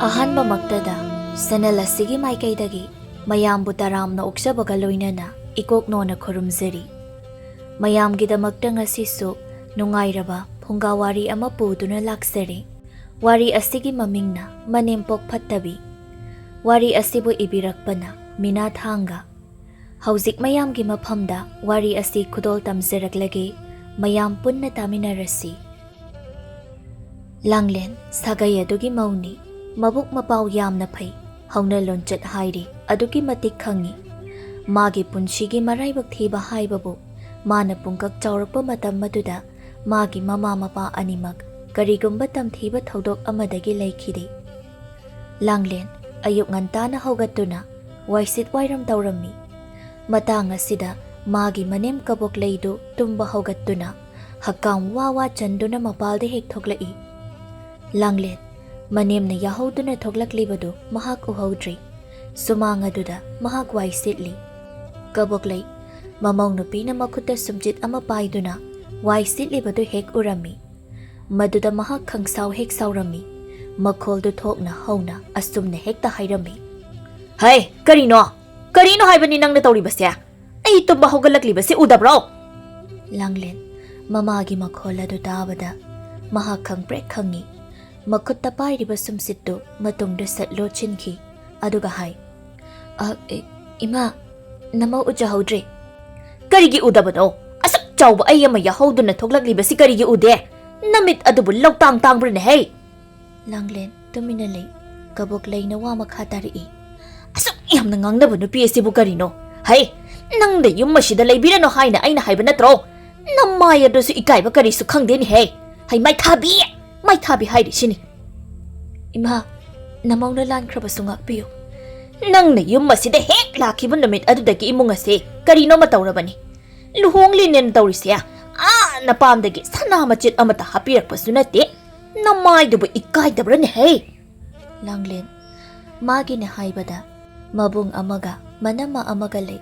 ꯑꯍꯥꯟꯕ ꯃꯛꯇꯗ ꯁꯦꯅꯦꯜ ꯑꯁꯤꯒꯤ ꯃꯥꯏꯀꯩꯗꯒꯤ ꯃꯌꯥꯝꯕꯨ ꯇꯔꯥꯝꯅ ꯑꯣꯛꯆꯕꯒ ꯂꯣꯏꯅꯅ ꯏꯀꯣꯛꯅꯣꯅ ꯈꯨꯔꯨꯝꯖꯔꯤ꯫ ꯃꯌꯥꯝꯒꯤꯗꯃꯛꯇ ꯉꯁꯤꯁꯨ ꯅꯨꯡꯉꯥꯏꯔꯕ ꯐꯨꯡꯒꯥ ꯋꯥꯔꯤ ꯑꯃ ꯄꯨꯗꯨꯅ ꯂꯥꯛꯆꯔꯤ꯫ ꯋꯥꯔꯤ ꯑꯁꯤꯒꯤ ꯃꯃꯤꯡꯅ ꯃꯅꯦꯝꯄꯣꯛ ꯐꯠꯇꯕꯤ꯫ ꯋꯥꯔꯤ ꯑꯁꯤꯕꯨ ꯏꯕꯤꯔꯛꯄꯅ ꯃꯤꯅꯥ ꯊꯥꯡꯒ꯫ ꯍꯧꯖꯤꯛ ꯃꯌꯥꯝꯒꯤ ꯃꯐꯝꯗ ꯋꯥꯔꯤ ꯑꯁꯤ ꯈꯨꯗꯣꯜ ꯇꯝꯖꯔꯛꯂꯒꯦ, ꯃꯌꯥꯝ ꯄꯨꯟꯅ ꯇꯥꯃꯤꯟꯅꯔꯁꯤ꯫ ꯂꯥꯡꯂꯦꯟ ꯁꯥꯒꯩ ꯑꯗꯨꯒꯤ ꯃꯧꯅꯤ꯫ ꯃꯕꯨꯛ ꯃꯄꯥꯎ ꯌꯥꯝꯅ ꯐꯩ, ꯍꯧꯅ ꯂꯣꯟꯆꯠ ꯍꯥꯏꯔꯤ ꯑꯗꯨꯛꯀꯤ ꯃꯇꯤꯛ ꯈꯪꯉꯤ꯫ ꯃꯥꯒꯤ ꯄꯨꯟꯁꯤꯒꯤ ꯃꯔꯥꯏꯕꯛ ꯊꯤꯕ ꯍꯥꯏꯕꯕꯨ ꯃꯥꯅ ꯄꯨꯡꯀꯛ ꯆꯥꯎꯔꯛꯄ ꯃꯇꯝ ꯑꯗꯨꯗ ꯃꯥꯒꯤ ꯃꯃꯥ ꯃꯄꯥ ꯑꯅꯤꯃꯛ ꯀꯔꯤꯒꯨꯝꯕ ꯇꯝꯊꯤꯕ ꯊꯧꯗꯣꯛ ꯑꯃꯗꯒꯤ ꯂꯩꯈꯤꯗꯦ꯫ ꯂꯥꯡꯂꯦꯟ ꯑꯌꯨꯛ ꯉꯟꯇꯥꯅ ꯍꯧꯒꯠꯇꯨꯅ ꯋꯥꯏꯁꯤꯠ ꯋꯥꯏꯔꯝ ꯇꯧꯔꯝꯃꯤ꯫ ꯃꯇꯥꯡ ꯑꯁꯤꯗ ꯃꯥꯒꯤ ꯃꯅꯦꯝ ꯀꯕꯣꯛꯂꯩꯗꯨ ꯇꯨꯝꯕ ꯍꯧꯒꯠꯇꯨꯅ ꯍꯛꯀꯥꯝ ꯋꯥ ꯋꯥ ꯆꯟꯗꯨꯅ ꯃꯄꯥꯜꯗ ꯍꯦꯛ ꯊꯣꯛꯂꯛꯏ꯫ ꯂꯥꯡꯂꯦꯟ ꯃꯅꯦꯝꯅ ꯌꯥꯍꯧꯗꯨꯅ ꯊꯣꯛꯂꯛꯂꯤꯕꯗꯨ ꯃꯍꯥꯛ ꯎꯍꯧꯗ꯭ꯔꯤ꯫ ꯁꯨꯃꯥꯡ ꯑꯗꯨꯗ ꯃꯍꯥꯛ ꯋꯥꯏ ꯁꯤꯠꯂꯤ꯫ ꯀꯕꯣꯛꯂꯩ ꯃꯃꯧ ꯅꯨꯄꯤꯅ ꯃꯈꯨꯠꯇ ꯁꯨꯝꯆꯤꯠ ꯑꯃ ꯄꯥꯏꯗꯨꯅ ꯋꯥꯏ ꯁꯤꯠꯂꯤꯕꯗꯨ ꯍꯦꯛ ꯎꯔꯝꯃꯤ꯫ ꯃꯗꯨꯗ ꯃꯍꯥꯛ ꯈꯪꯁꯥꯎ ꯍꯦꯛ ꯁꯥꯎꯔꯝꯃꯤ꯫ ꯃꯈꯣꯜꯗꯨ ꯊꯣꯛꯅ ꯍꯧꯅ ꯑꯁꯨꯝꯅ ꯍꯦꯛꯇ ꯍꯥꯏꯔꯝꯃꯤ꯫ "ꯍꯩ, ꯀꯔꯤꯅꯣ? ꯀꯔꯤꯅꯣ ꯍꯥꯏꯕꯅꯤ ꯅꯪꯅ ꯇꯧꯔꯤꯕꯁꯦ? ꯑꯩ ꯇꯨꯝꯕ ꯍꯧꯒꯠꯂꯛꯂꯤꯕꯁꯤ ꯎꯗꯕ꯭ꯔꯣ?" ꯂꯥꯡꯂꯦꯟ ꯃꯃꯥꯒꯤ ꯃꯈꯣꯜ ꯑꯗꯨ ꯇꯥꯕꯗ ꯃꯍꯥꯛ ꯈꯪꯄ꯭ꯔꯦꯛ ꯈꯪꯉꯤ꯫ ꯃꯈꯨꯠꯇ ꯄꯥꯏꯔꯤꯕ ꯁꯨꯝꯆꯤꯠꯇꯨ ꯃꯇꯨꯡꯗ ꯁꯠ ꯂꯣꯠꯁꯤꯟꯈꯤ꯫ ꯑꯗꯨꯒ ꯍꯥꯏ, "ꯏꯃꯥ, ꯅꯃꯧ ꯎꯖꯍꯧꯗ꯭ꯔꯦ." "ꯀꯔꯤꯒꯤ ꯎꯗꯕꯅꯣ? ꯑꯁꯨꯛ ꯆꯥꯎꯕ ꯑꯩ ꯑꯃ ꯌꯥꯍꯧꯗꯨꯅ ꯊꯣꯛꯂꯛꯂꯤꯕꯁꯤ ꯀꯔꯤꯒꯤ ꯎꯗꯦ? ꯅꯃꯤꯠ ꯑꯗꯨꯕꯨ ꯂꯧꯇꯥꯡ ꯇꯥꯡꯕ꯭ꯔꯅꯦꯍꯦ?" ꯂꯥꯡꯂꯦꯟ ꯇꯨꯃꯤꯟꯅ ꯂꯩ꯫ ꯀꯕꯣꯛꯂꯩꯅ ꯋꯥ ꯃꯈꯥ ꯇꯥꯔꯛꯏ꯫ "ꯑꯁꯨꯛ ꯌꯥꯝꯅ ꯉꯥꯡꯅꯕ ꯅꯨꯄꯤ ꯑꯁꯤꯕꯨ ꯀꯔꯤꯅꯣ? ꯍꯩ, ꯅꯪꯅ ꯌꯨꯝ ꯑꯁꯤꯗ ꯂꯩꯕꯤꯔꯅꯣ ꯍꯥꯏꯅ ꯑꯩꯅ ꯍꯥꯏꯕ ꯅꯠꯇ꯭ꯔꯣ? ꯅꯃꯥꯏ ꯑꯗꯨꯁꯨ ꯏꯀꯥꯏꯕ ꯀꯔꯤꯁꯨ ꯈꯪꯗꯦꯅꯦꯍꯦ! ꯍꯩ, ꯃꯥꯏꯊꯥꯕꯤ! ꯃꯥꯏꯊꯥꯕꯤ ꯍꯥꯏꯔꯤꯁꯤꯅꯤ." "ꯏꯃꯥ, ꯅꯃꯧꯅ ꯂꯥꯟꯈ꯭ꯔꯕꯁꯨ ꯉꯥꯛꯄꯤꯌꯨ." "ꯅꯪꯅ ꯌꯨꯝ ꯑꯁꯤꯗ ꯍꯦꯛ ꯂꯥꯛꯈꯤꯕ ꯅꯨꯃꯤꯠ ꯑꯗꯨꯗꯒꯤ ꯏꯃꯨꯡ ꯑꯁꯤ ꯀꯔꯤꯅꯣꯃ ꯇꯧꯔꯕꯅꯤ꯫ ꯂꯨꯍꯣꯡꯂꯤꯅꯦꯅ ꯇꯧꯔꯤꯁꯦ ꯅꯄꯥꯝꯗꯒꯤ ꯁꯅꯥ ꯃꯆꯦꯠ ꯑꯃꯠꯇ ꯍꯥꯞꯄꯤꯔꯛꯄꯁꯨ ꯅꯠꯇꯦ꯫ ꯅꯃꯥꯏꯗꯨꯕꯨ ꯏꯀꯥꯏꯗꯕ꯭ꯔꯅꯦꯍꯦ?" ꯂꯥꯡꯂꯦꯟ ꯃꯥꯒꯤꯅ ꯍꯥꯏꯕꯗ ꯃꯕꯨꯡ ꯑꯃꯒ ꯃꯅꯝꯃ ꯑꯃꯒ ꯂꯩ꯫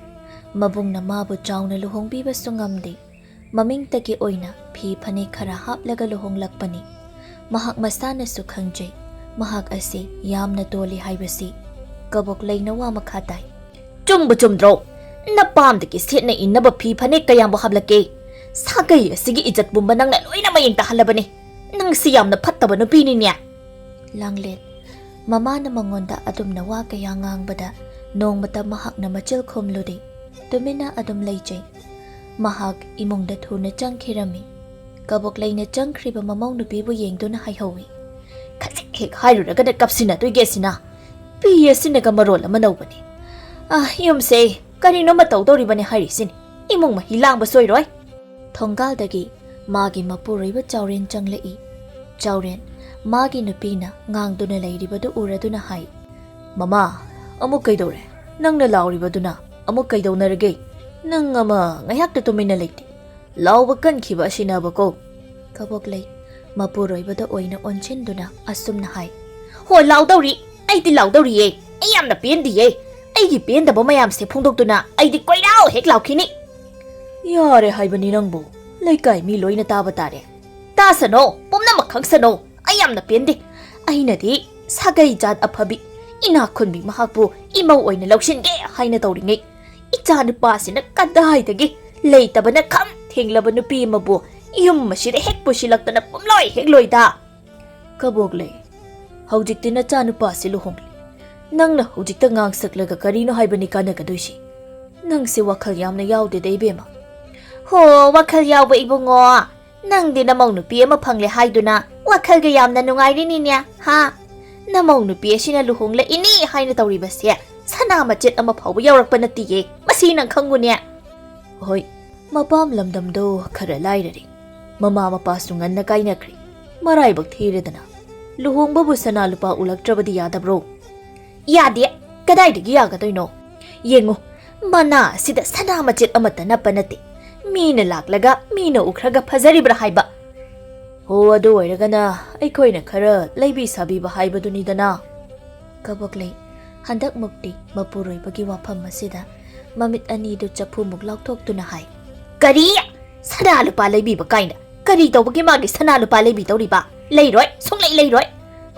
ꯃꯕꯨꯡꯅ ꯃꯥꯕꯨ ꯆꯥꯎꯅ ꯂꯨꯍꯣꯡꯕꯤꯕꯁꯨ ꯉꯝꯗꯦ꯫ ꯃꯃꯤꯡꯇꯒꯤ ꯑꯣꯏꯅ ꯐꯤ ꯐꯅꯦꯛ ꯈꯔ ꯍꯥꯞꯂꯒ ꯂꯨꯍꯣꯡꯂꯛꯄꯅꯤ꯫ ꯃꯍꯥꯛ ꯃꯁꯥꯅꯁꯨ ꯈꯪꯖꯩ ꯃꯍꯥꯛ ꯑꯁꯤ ꯌꯥꯝꯅ ꯇꯣꯜꯂꯤ ꯍꯥꯏꯕꯁꯤ꯫ ꯀꯕꯣꯛꯂꯩꯅ ꯋꯥ ꯃꯈꯥ ꯇꯥꯏ꯫ "ꯆꯨꯝꯕꯨ ꯆꯨꯝꯗ꯭ꯔꯣ? ꯅꯄꯥꯝꯗꯒꯤ ꯁꯦꯠꯅ ꯏꯟꯅꯕ ꯐꯤ ꯐꯅꯦꯛ ꯀꯌꯥꯝꯕꯨ ꯍꯥꯞꯂꯛꯀꯦ? ꯁꯥꯒꯩ ꯑꯁꯤꯒꯤ ꯏꯖꯠ ꯄꯨꯝꯕ ꯅꯪꯅ ꯂꯣꯏꯅ ꯃꯌꯦꯡ ꯇꯥꯍꯜꯂꯕꯅꯤ꯫ ꯅꯪꯁꯤ ꯌꯥꯝꯅ ꯐꯠꯇꯕ ꯅꯨꯄꯤꯅꯤꯅꯦ." ꯂꯥꯡꯂꯦꯟ ꯃꯃꯥꯅ ꯃꯉꯣꯟꯗ ꯑꯗꯨꯝꯅ ꯋꯥ ꯀꯌꯥ ꯉꯥꯡꯕꯗ ꯅꯣꯡꯃꯇ ꯃꯍꯥꯛꯅ ꯃꯆꯤꯜ ꯈꯨꯝꯂꯨꯗꯦ꯫ ꯇꯨꯃꯤꯟꯅ ꯑꯗꯨꯝ ꯂꯩꯖꯩ꯫ ꯃꯍꯥꯛ ꯏꯃꯨꯡꯗ ꯊꯨꯅ ꯆꯪꯈꯤꯔꯝꯃꯤ꯫ ꯀꯕꯣꯛꯂꯩꯅ ꯆꯪꯈ꯭ꯔꯤꯕ ꯃꯃꯧ ꯅꯨꯄꯤꯕꯨ ꯌꯦꯡꯗꯨꯅ ꯍꯥꯏꯍꯧꯏ꯫ "ꯈꯖꯤꯛ ꯍꯦꯛ ꯍꯥꯏꯔꯨꯔꯒꯅ ꯀꯞꯁꯤꯟꯅꯗꯣꯏꯒꯦ ꯑꯁꯤꯅ? ꯄꯤ ꯑꯁꯤꯅꯒ ꯃꯔꯣꯜ ꯑꯃ ꯅꯧꯕꯅꯤ꯫ ꯌꯨꯝꯁꯦ ꯀꯔꯤꯅꯣꯃ ꯇꯧꯗꯧꯔꯤꯕꯅꯤ ꯍꯥꯏꯔꯤꯁꯤꯅꯤ꯫ ꯏꯃꯨꯡ ꯃꯍꯤ ꯂꯥꯡꯕ ꯁꯣꯏꯔꯣꯏ." ꯊꯣꯡꯒꯥꯜꯗꯒꯤ ꯃꯥꯒꯤ ꯃꯄꯨꯔꯣꯏꯕ ꯆꯥꯎꯔꯦꯟ ꯆꯪꯂꯛꯏ꯫ ꯆꯥꯎꯔꯦꯟ ꯃꯥꯒꯤ ꯅꯨꯄꯤꯅ ꯉꯥꯡꯗꯨꯅ ꯂꯩꯔꯤꯕꯗꯨ ꯎꯔꯗꯨꯅ ꯍꯥꯏ, "ꯃꯃꯥ, ꯑꯃꯨꯛ ꯀꯩꯗꯧꯔꯦ? ꯅꯪꯅ ꯂꯥꯎꯔꯤꯕꯗꯨꯅ ꯑꯃꯨꯛ ꯀꯩꯗꯧꯅꯔꯒꯦ? ꯅꯪ ꯑꯃ ꯉꯥꯏꯍꯥꯛꯇ ꯇꯨꯃꯤꯟꯅ ꯂꯩꯇꯦ꯫ ꯂꯥꯎꯕ ꯀꯟꯈꯤꯕ ꯑꯁꯤꯅꯕꯀꯣ." ꯀꯕꯣꯛꯂꯩ ꯃꯄꯨꯔꯣꯏꯕꯗ ꯑꯣꯏꯅ ꯑꯣꯟꯁꯤꯟꯗꯨꯅ ꯑꯁꯨꯝꯅ ꯍꯥꯏ, "ꯍꯣ, ꯂꯥꯎꯗꯧꯔꯤ! ꯑꯩꯗꯤ ꯂꯥꯎꯗꯧꯔꯤꯌꯦ! ꯑꯩ ꯌꯥꯝꯅ ꯄꯦꯟꯗꯤꯌꯦ! ꯑꯩꯒꯤ ꯄꯦꯟꯗꯕ ꯃꯌꯥꯝꯁꯦ ꯐꯣꯡꯗꯣꯛꯇꯨꯅ ꯑꯩꯗꯤ ꯀꯣꯏꯔꯥꯎ ꯍꯦꯛ ꯂꯥꯎꯈꯤꯅꯤ!" "ꯌꯥꯔꯦ ꯍꯥꯏꯕꯅꯤ ꯅꯪꯕꯨ, ꯂꯩꯀꯥꯏ ꯃꯤ ꯂꯣꯏꯅ ꯇꯥꯕ ꯇꯥꯔꯦ." "ꯇꯥꯁꯅꯣ, ꯄꯨꯝꯅꯃꯛ ꯈꯪꯁꯅꯣ! ꯑꯩ ꯌꯥꯝꯅ ꯄꯦꯟꯗꯦ꯫ ꯑꯩꯅꯗꯤ ꯁꯥꯒꯩ ꯖꯥꯠ ꯑꯐꯕꯤ ꯏꯅꯥꯛ ꯈꯨꯟꯕꯤ ꯃꯍꯥꯛꯄꯨ ꯏꯃꯧ ꯑꯣꯏꯅ ꯂꯧꯁꯤꯟꯒꯦ ꯍꯥꯏꯅ ꯇꯧꯔꯤꯉꯩ ꯏꯆꯥ ꯅꯨꯄꯥꯁꯤꯅ ꯀꯗꯥꯏꯗꯒꯤ ꯂꯩꯇꯕꯅ ꯈꯝ ꯊꯦꯡꯂꯕ ꯅꯨꯄꯤ ꯑꯃꯕꯨ ꯌꯨꯝ ꯑꯁꯤꯗ ꯍꯦꯛ ꯄꯨꯁꯤꯜꯂꯛꯇꯅ ꯄꯨꯝꯂꯣꯏ ꯍꯦꯛ ꯂꯣꯏꯗ." "ꯀꯕꯣꯛꯂꯩ, ꯍꯧꯖꯤꯛꯇꯤ ꯅꯆꯥ ꯅꯨꯄꯥꯁꯤ ꯂꯨꯍꯣꯡꯂꯤ꯫ ꯅꯪꯅ ꯍꯧꯖꯤꯛꯇ ꯉꯥꯡꯁꯛꯂꯒ ꯀꯔꯤꯅꯣ ꯍꯥꯏꯕꯅꯤ ꯀꯥꯟꯅꯒꯗꯣꯏꯁꯤ? ꯅꯪꯁꯦ ꯋꯥꯈꯜ ꯌꯥꯝꯅ ꯌꯥꯎꯗꯦꯗ ꯏꯕꯦꯝꯃ." "ꯍꯣ, ꯋꯥꯈꯜ ꯌꯥꯎꯕ ꯏꯕꯨꯡꯉꯣ! ꯅꯪꯗꯤ ꯅꯃꯧ ꯅꯨꯄꯤ ꯑꯃ ꯐꯪꯂꯦ ꯍꯥꯏꯗꯨꯅ ꯋꯥꯈꯜꯒ ꯌꯥꯝꯅ ꯅꯨꯡꯉꯥꯏꯔꯤꯅꯤꯅꯦ, ꯍꯥ? ꯅꯃꯧ ꯅꯨꯄꯤ ꯑꯁꯤꯅ ꯂꯨꯍꯣꯡꯂꯛꯏꯅꯤ ꯍꯥꯏꯅ ꯇꯧꯔꯤꯕꯁꯦ ꯁꯅꯥ ꯃꯆꯦꯠ ꯑꯃ ꯐꯥꯎꯕ ꯌꯥꯎꯔꯛꯄ ꯅꯠꯇꯤꯌꯦ, ꯃꯁꯤ ꯅꯪ ꯈꯪꯉꯨꯅꯦ." "ꯍꯣꯏ, ꯃꯄꯥꯝ ꯂꯝꯗꯝꯗꯣ ꯈꯔ ꯂꯥꯏꯔꯔꯤ꯫ ꯃꯃꯥ ꯃꯄꯥꯁꯨ ꯉꯟꯅ ꯀꯥꯏꯅꯈ꯭ꯔꯦ꯫ ꯃꯔꯥꯏꯕꯛ ꯊꯤꯔꯦꯗꯅ꯫ ꯂꯨꯍꯣꯡꯕꯕꯨ ꯁꯅꯥ ꯂꯨꯄꯥ ꯎꯂꯛꯇ꯭ꯔꯕꯗꯤ ꯌꯥꯗꯕ꯭ꯔꯣ?" "ꯌꯥꯗꯦ! ꯀꯗꯥꯏꯗꯒꯤ ꯌꯥꯒꯗꯣꯏꯅꯣ? ꯌꯦꯡꯉꯨ, ꯃꯅꯥ ꯑꯁꯤꯗ ꯁꯅꯥ ꯃꯆꯦꯠ ꯑꯃꯠꯇ ꯅꯞꯄ ꯅꯠꯇꯦ꯫ ꯃꯤꯅ ꯂꯥꯛꯂꯒ ꯃꯤꯅ ꯎꯈ꯭ꯔꯒ ꯐꯖꯔꯤꯕ꯭ꯔꯥ ꯍꯥꯏꯕ." "ꯍꯣ, ꯑꯗꯨ ꯑꯣꯏꯔꯒꯅ ꯑꯩꯈꯣꯏꯅ ꯈꯔ ꯂꯩꯕꯤ ꯁꯥꯕꯤꯕ ꯍꯥꯏꯕꯗꯨꯅꯤꯗꯅ." ꯀꯕꯣꯛꯂꯩ ꯍꯟꯗꯛꯃꯨꯛꯇꯤ ꯃꯄꯨꯔꯣꯏꯕꯒꯤ ꯋꯥꯐꯝ ꯑꯁꯤꯗ ꯃꯃꯤꯠ ꯑꯅꯤꯗꯨ ꯆꯐꯨꯃꯨꯛ ꯂꯥꯎꯊꯣꯛꯇꯨꯅ ꯍꯥꯏ, "ꯀꯔꯤ? ꯁꯅꯥ ꯂꯨꯄꯥ ꯂꯩꯕꯤꯕ ꯀꯥꯏꯅ? ꯀꯔꯤ ꯇꯧꯕꯒꯤ ꯃꯥꯒꯤ ꯁꯅꯥ ꯂꯨꯄꯥ ꯂꯩꯕꯤꯗꯧꯔꯤꯕ? ꯂꯩꯔꯣꯏ, ꯁꯨꯡꯂꯩ ꯂꯩꯔꯣꯏ!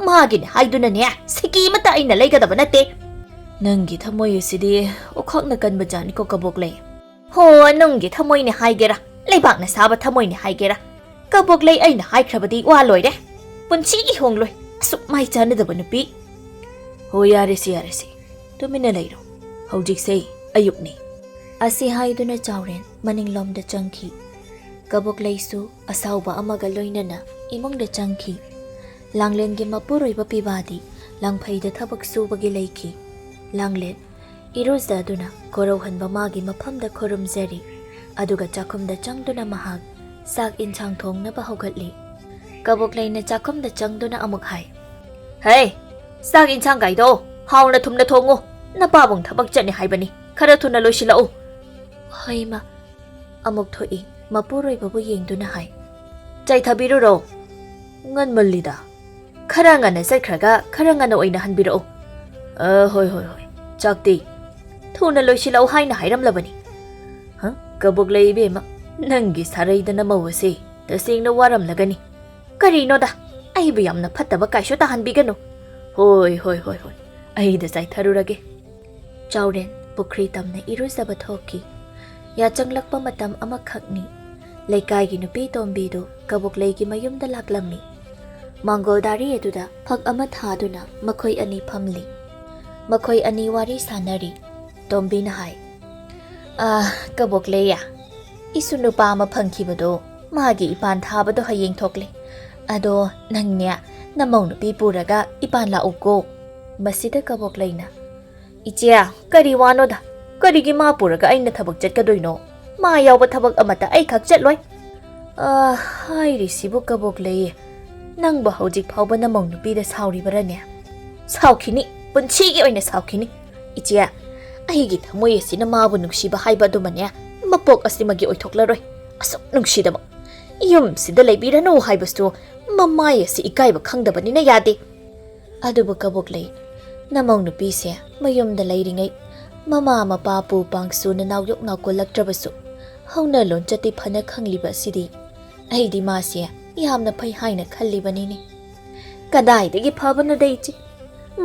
ꯃꯥꯒꯤꯅꯦ ꯍꯥꯏꯗꯨꯅꯅꯦ ꯁꯤꯀꯤ ꯑꯃꯠꯇ ꯑꯩꯅ ꯂꯩꯒꯗꯕ ꯅꯠꯇꯦ ꯅꯪꯒꯤ ꯊꯃꯣꯏ ꯑꯁꯤꯗꯤ ꯑꯣꯈꯥꯛꯅ ꯀꯟꯕ ꯖꯥꯠꯅꯤꯀꯣ ꯀꯕꯣꯛꯂꯩ ꯍꯣ ꯅꯪꯒꯤ ꯊꯃꯣꯏꯅꯦ ꯍꯥꯏꯒꯦꯔꯥ ꯂꯩꯕꯥꯛꯅ ꯁꯥꯕ ꯊꯃꯣꯏꯅꯦ ꯍꯥꯏꯒꯦꯔꯥ ꯀꯕꯣꯛꯂꯩ ꯑꯩꯅ ꯍꯥꯏꯈ꯭ꯔꯕꯗꯤ ꯋꯥ ꯂꯣꯏꯔꯦ ꯄꯨꯟꯁꯤꯒꯤ ꯍꯣꯡꯂꯣꯏ ꯑꯁꯨꯛ ꯃꯥꯏ ꯆꯥꯅꯗꯕ ꯅꯨꯄꯤ ꯍꯣ ꯌꯥꯔꯦꯁꯦ ꯇꯨꯃꯤꯟꯅ ꯂꯩꯔꯣ ꯍꯧꯖꯤꯛꯁꯦ ꯑꯌꯨꯛꯅꯤ ꯑꯁꯤ ꯍꯥꯏꯗꯨꯅ ꯆꯥꯎꯔꯦꯟ ꯃꯅꯤꯡꯂꯣꯝꯗ ꯆꯪꯈꯤ ꯀꯕꯣꯛꯂꯩꯁꯨ ꯑꯁꯥꯎꯕ ꯑꯃꯒ ꯂꯣꯏꯅꯅ ꯏꯃꯨꯡꯗ ꯆꯪꯈꯤ ꯂꯥꯡꯂꯦꯟꯒꯤ ꯃꯄꯨꯔꯣꯏꯕ ꯄꯤꯕꯥꯗꯤ ꯂꯪꯐꯩꯗ ꯊꯕꯛ ꯁꯨꯕꯒꯤ ꯂꯩꯈꯤ ꯂꯥꯡꯂꯦꯟ ꯏꯔꯨꯖꯗꯨꯅ ꯀꯣꯔꯧꯍꯟꯕ ꯃꯥꯒꯤ ꯃꯐꯝꯗ ꯈꯨꯔꯨꯝꯖꯔꯤ ꯑꯗꯨꯒ ꯆꯥꯛꯈꯨꯝꯗ ꯆꯪꯗꯨꯅ ꯃꯍꯥꯛ ꯆꯥꯛ ꯏꯟꯁꯥꯡ ꯊꯣꯡꯅꯕ ꯍꯧꯒꯠꯂꯤ ꯀꯕꯣꯛꯂꯩꯅ ꯆꯥꯛꯈꯨꯝꯗ ꯆꯪꯗꯨꯅ ꯑꯃꯨꯛ ꯍꯥꯏ ꯍꯦ ꯆꯥꯛ ꯏꯟꯁꯥꯡ ꯀꯥꯏꯗꯣ ꯍꯥꯎꯅ ꯊꯨꯝꯅ ꯊꯣꯡꯉꯨ ꯅꯄꯥꯕꯨꯡ ꯊꯕꯛ ꯆꯠꯅꯤ ꯍꯥꯏꯕꯅꯤ ꯈꯔ ꯊꯨꯅ ꯂꯣꯏꯁꯤꯜꯂꯛꯎ ꯍꯩꯃ ꯑꯃꯨꯛ ꯊꯣꯛꯏ ꯃꯄꯨꯔꯣꯏꯕꯕꯨ ꯌꯦꯡꯗꯨꯅ ꯍꯥꯏ ꯆꯥꯏꯊꯕꯤꯔꯨꯔꯣ ꯉꯟꯃꯜꯂꯤꯗ ꯈꯔ ꯉꯟꯅ ꯆꯠꯈ꯭ꯔꯒ ꯈꯔ ꯉꯟꯅ ꯑꯣꯏꯅ ꯍꯟꯕꯤꯔꯛꯎ ꯍꯣꯏ ꯆꯥꯛꯇꯤ ꯊꯨꯅ ꯂꯣꯏꯁꯤꯜꯂꯛꯎ ꯍꯥꯏꯅ ꯍꯥꯏꯔꯝꯂꯕꯅꯤ ꯀꯕꯣꯛꯂꯩ ꯏꯕꯦꯝꯃ ꯅꯪꯒꯤ ꯁꯥꯔꯩꯗꯅ ꯃꯧ ꯑꯁꯤ ꯇꯁꯦꯡꯅ ꯋꯥꯔꯝꯂꯒꯅꯤ ꯀꯔꯤꯅꯣꯗ ꯑꯩꯕꯨ ꯌꯥꯝꯅ ꯐꯠꯇꯕ ꯀꯥꯏꯁꯨ ꯇꯥꯍꯟꯕꯤꯒꯅꯨ ꯍꯣꯏ ꯑꯩꯗ ꯆꯥꯏꯊꯔꯨꯔꯒꯦ ꯆꯥꯎꯔꯦꯟ ꯄꯨꯈ꯭ꯔꯤ ꯇꯝꯅ ꯏꯔꯨꯖꯕ ꯊꯣꯛꯈꯤ ꯌꯥꯆꯪꯂꯛꯄ ꯃꯇꯝ ꯑꯃꯈꯛꯅꯤ ꯂꯩꯀꯥꯏꯒꯤ ꯅꯨꯄꯤ ꯇꯣꯝꯕꯤꯗꯨ ꯀꯕꯣꯛꯂꯩꯒꯤ ꯃꯌꯨꯝꯗ ꯂꯥꯛꯂꯝꯃꯤ ꯃꯥꯡꯒꯣꯜꯗꯥꯔꯤ ꯑꯗꯨꯗ ꯐꯛ ꯑꯃ ꯊꯥꯗꯨꯅ ꯃꯈꯣꯏ ꯑꯅꯤ ꯐꯝꯂꯤ ꯃꯈꯣꯏ ꯑꯅꯤ ꯋꯥꯔꯤ ꯁꯥꯟꯅꯔꯤ ꯇꯣꯝꯕꯤꯅ ꯍꯥꯏ ꯀꯕꯣꯛꯂꯩꯌꯥ 이수 누빠 ꯑꯃ ꯐꯪꯈꯤꯕꯗꯣ ꯃꯥꯒꯤ ꯏꯄꯥꯟ ꯊꯥꯕꯗꯣ ꯍꯌꯦꯡ ꯊꯣꯛꯂꯦ ꯑꯗꯣ ꯅꯪꯅꯦ ꯅꯃꯧ ꯅꯨꯄꯤ ꯄꯨꯔꯒ ꯏꯄꯥꯟ ꯂꯥꯛꯎꯀꯣ ꯃꯁꯤꯗ ꯀꯕꯣꯛꯂꯩꯅ ꯏꯆꯦ ꯀꯔꯤ ꯋꯥꯅꯣꯗ ꯀꯔꯤꯒꯤ ꯃꯥ ꯄꯨꯔꯒ ꯑꯩꯅ ꯊꯕꯛ ꯆꯠꯀꯗꯣꯏꯅꯣ ꯃꯥ ꯌꯥꯎꯕ ꯊꯕꯛ ꯑꯃꯠꯇ ꯑꯩ ꯈꯛ ꯆꯠꯂꯣꯏ ꯍꯥꯏꯔꯤꯁꯤꯕꯨ ꯀꯕꯣꯛꯂꯩ ꯅꯪꯕꯨ ꯍꯧꯖꯤꯛ ꯐꯥꯎꯕ ꯅꯃꯧ ꯅꯨꯄꯤꯗ ꯁꯥꯎꯔꯤꯕꯔꯅꯦ ꯁꯥꯎꯈꯤꯅꯤ ꯄꯨꯟꯁꯤꯒꯤ ꯑꯣꯏꯅ ꯁꯥꯎꯈꯤꯅꯤ ꯏꯆꯦ ꯑꯩꯒꯤ ꯊꯃꯣꯏ ꯑꯁꯤꯅ ꯃꯥꯕꯨ ꯅꯨꯡꯁꯤꯕ ꯍꯥꯏꯕ ꯑꯗꯨꯃꯅꯦ ꯃꯄꯣꯛ ꯑꯁꯤꯃꯒꯤ ꯑꯣꯏꯊꯣꯛꯂꯔꯣꯏ ꯑꯁꯨꯛ ꯅꯨꯡꯁꯤꯗꯕ ꯌꯨꯝꯁꯤꯗ ꯂꯩꯕꯤꯔꯅꯨ ꯍꯥꯏꯕꯁꯨ ꯃꯃꯥꯏ ꯑꯁꯤ ꯏꯀꯥꯏꯕ ꯈꯪꯗꯕꯅꯤꯅ ꯌꯥꯗꯦ ꯑꯗꯨꯕꯨ ꯀꯕꯣꯛꯂꯩ ꯅꯃꯧ ꯅꯨꯄꯤꯁꯦ ꯃꯌꯨꯝꯗ ꯂꯩꯔꯤꯉꯩ ꯃꯃꯥ ꯃꯄꯥ ꯄꯨ ꯄꯥꯡꯁꯨꯅ ꯅꯥꯎꯌꯣꯛ ꯅꯥꯎꯀꯨꯜꯂꯛꯇ꯭ꯔꯕꯁꯨ ꯍꯧꯅ ꯂꯣꯟꯆꯠꯇꯤ ꯐꯅ ꯈꯪꯂꯤꯕ ꯑꯁꯤꯗꯤ ꯑꯩꯗꯤ ꯃꯥꯁꯦ ꯌꯥꯝꯅ ꯐꯩ ꯍꯥꯏꯅ ꯈꯜꯂꯤꯕꯅꯤꯅꯦ ꯀꯗꯥꯏꯗꯒꯤ ꯐꯕꯅꯣꯗ ꯏꯆꯦ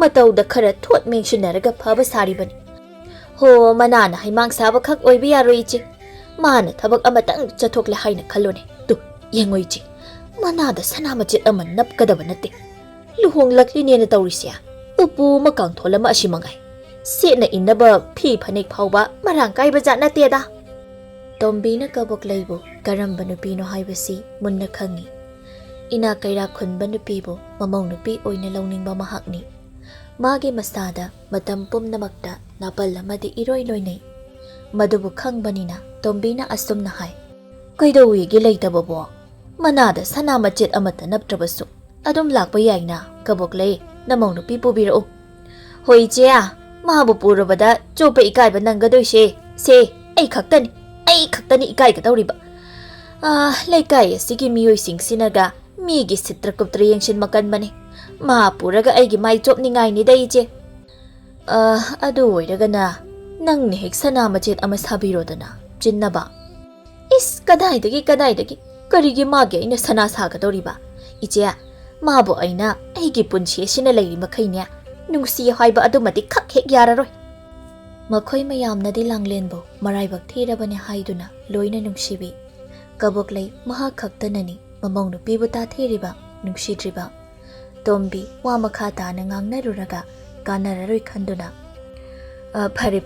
ꯃꯇꯧꯗ ꯈꯔ ꯊꯣꯠ ꯃꯦꯡꯁꯤꯟꯅꯔꯒ ꯐꯕ ꯁꯥꯔꯤꯕꯅꯤ ꯍꯣ ꯃꯅꯥꯅ ꯍꯩꯃꯥꯡ ꯁꯥꯕ ꯈꯛ ꯑꯣꯏꯕ ꯌꯥꯔꯣꯏ ꯏꯆꯦ ꯃꯥꯅ ꯊꯕꯛ ꯑꯃꯇꯪ ꯆꯠꯊꯣꯛꯂꯦ ꯍꯥꯏꯅ ꯈꯜꯂꯣꯅꯦ ꯇꯨ ꯌꯦꯡꯉꯣ ꯏꯆꯦ ꯃꯅꯥꯗ ꯁꯅꯥꯃꯆꯦꯠ ꯑꯃ ꯅꯞꯀꯗꯕ ꯅꯠꯇꯦ ꯂꯨꯍꯣꯡꯂꯛꯂꯤꯅꯦꯅ ꯇꯧꯔꯤꯁꯦ ꯎꯄꯨ ꯑꯃ ꯀꯥꯡꯊꯣꯜ ꯑꯃ ꯑꯁꯤ ꯃꯉꯥꯏ ꯁꯦꯠꯅ ꯏꯟꯅꯕ ꯐꯤ ꯐꯅꯦꯛ ꯐꯥꯎꯕ ꯃꯔꯥꯡ ꯀꯥꯏꯕ ꯖꯥꯠ ꯅꯠꯇꯦꯗ ꯇꯣꯝꯕꯤꯅ ꯀꯕꯣꯛꯂꯩꯕꯨ ꯀꯔꯝꯕ ꯅꯨꯄꯤꯅꯣ ꯍꯥꯏꯕꯁꯤ ꯃꯨꯟꯅ ꯈꯪꯉꯤ ꯏꯅꯥꯛ ꯀꯩꯔꯥꯛ ꯈꯨꯟꯕ ꯅꯨꯄꯤꯕꯨ ꯃꯃꯧ ꯅꯨꯄꯤ ꯑꯣꯏꯅ ꯂꯧꯅꯤꯡꯕ ꯃꯍꯥꯛꯅꯤ ꯃꯥꯒꯤ ꯃꯁꯥꯗ ꯃꯇꯝ ꯄꯨꯝꯅꯃꯛꯇ ꯅꯥꯄꯜ ꯑꯃꯗꯤ ꯏꯔꯣꯏ ꯂꯣꯏꯅꯩ ꯃꯗꯨꯕꯨ ꯈꯪꯕꯅꯤꯅ ꯇꯣꯝꯕꯤꯅ ꯑꯁꯨꯝꯅ ꯍꯥꯏ ꯀꯩꯗꯧꯋꯦꯒꯦ ꯂꯩꯇꯕꯕꯣ ꯃꯅꯥꯗ ꯁꯅꯥ ꯃꯆꯦꯠ ꯑꯃꯠꯇ ꯅꯞꯇ꯭ꯔꯕꯁꯨ ꯑꯗꯨꯝ ꯂꯥꯛꯄ ꯌꯥꯏꯅ ꯀꯕꯣꯛꯂꯩ ꯅꯃꯧ ꯅꯨꯄꯤ ꯄꯨꯕꯤꯔꯛꯎ ꯍꯣꯏ ꯏꯆꯦ ꯃꯥꯕꯨ ꯄꯨꯔꯕꯗ ꯆꯣꯞꯄ ꯏꯀꯥꯏꯕ ꯅꯪꯒꯗꯣꯏꯁꯦ ꯁꯦ ꯑꯩ ꯈꯛꯇꯅꯤ ꯏꯀꯥꯏꯒꯗꯧꯔꯤꯕ ꯂꯩꯀꯥꯏ ꯑꯁꯤꯒꯤ ꯃꯤꯑꯣꯏꯁꯤꯡꯁꯤꯅꯒ ꯃꯤꯒꯤ ꯁꯤꯠꯇ꯭ꯔ ꯀꯨꯞꯇ꯭ꯔ ꯌꯦꯡꯁꯤꯟꯕ ꯀꯟꯕꯅꯤ ꯃꯥ ꯄꯨꯔꯒ ꯑꯩꯒꯤ ꯃꯥꯏ ꯆꯣꯞꯅꯤꯡꯉꯥꯏꯅꯤꯗ ꯏꯆꯦ ꯑꯗꯨ ꯑꯣꯏꯔꯒꯅ ꯅꯪꯅ ꯍꯦꯛ ꯁꯅꯥ ꯃꯆꯦꯠ ꯑꯃ ꯁꯥꯕꯤꯔꯣꯗꯅ ꯆꯤꯟꯅꯕ इस कदाई करीगी मागे अइना सना सागदौरिबा इचे माबो अइना अइगी पुंसी सिना लैरि मखैने नुंसी हाइबा अदुमति खक हेक याररोय मखोय मयामनदि लांगलेनबो मराइबक थेरबने हाइदुना लोइना नुंसीबी कबोकलै महा खक्तननि ममौ नुपीबु ताथेरिबा नुंसीद्रिबा तोम्बी वा मखा ताना ngangnaruraga कानररोय खंदुना फरे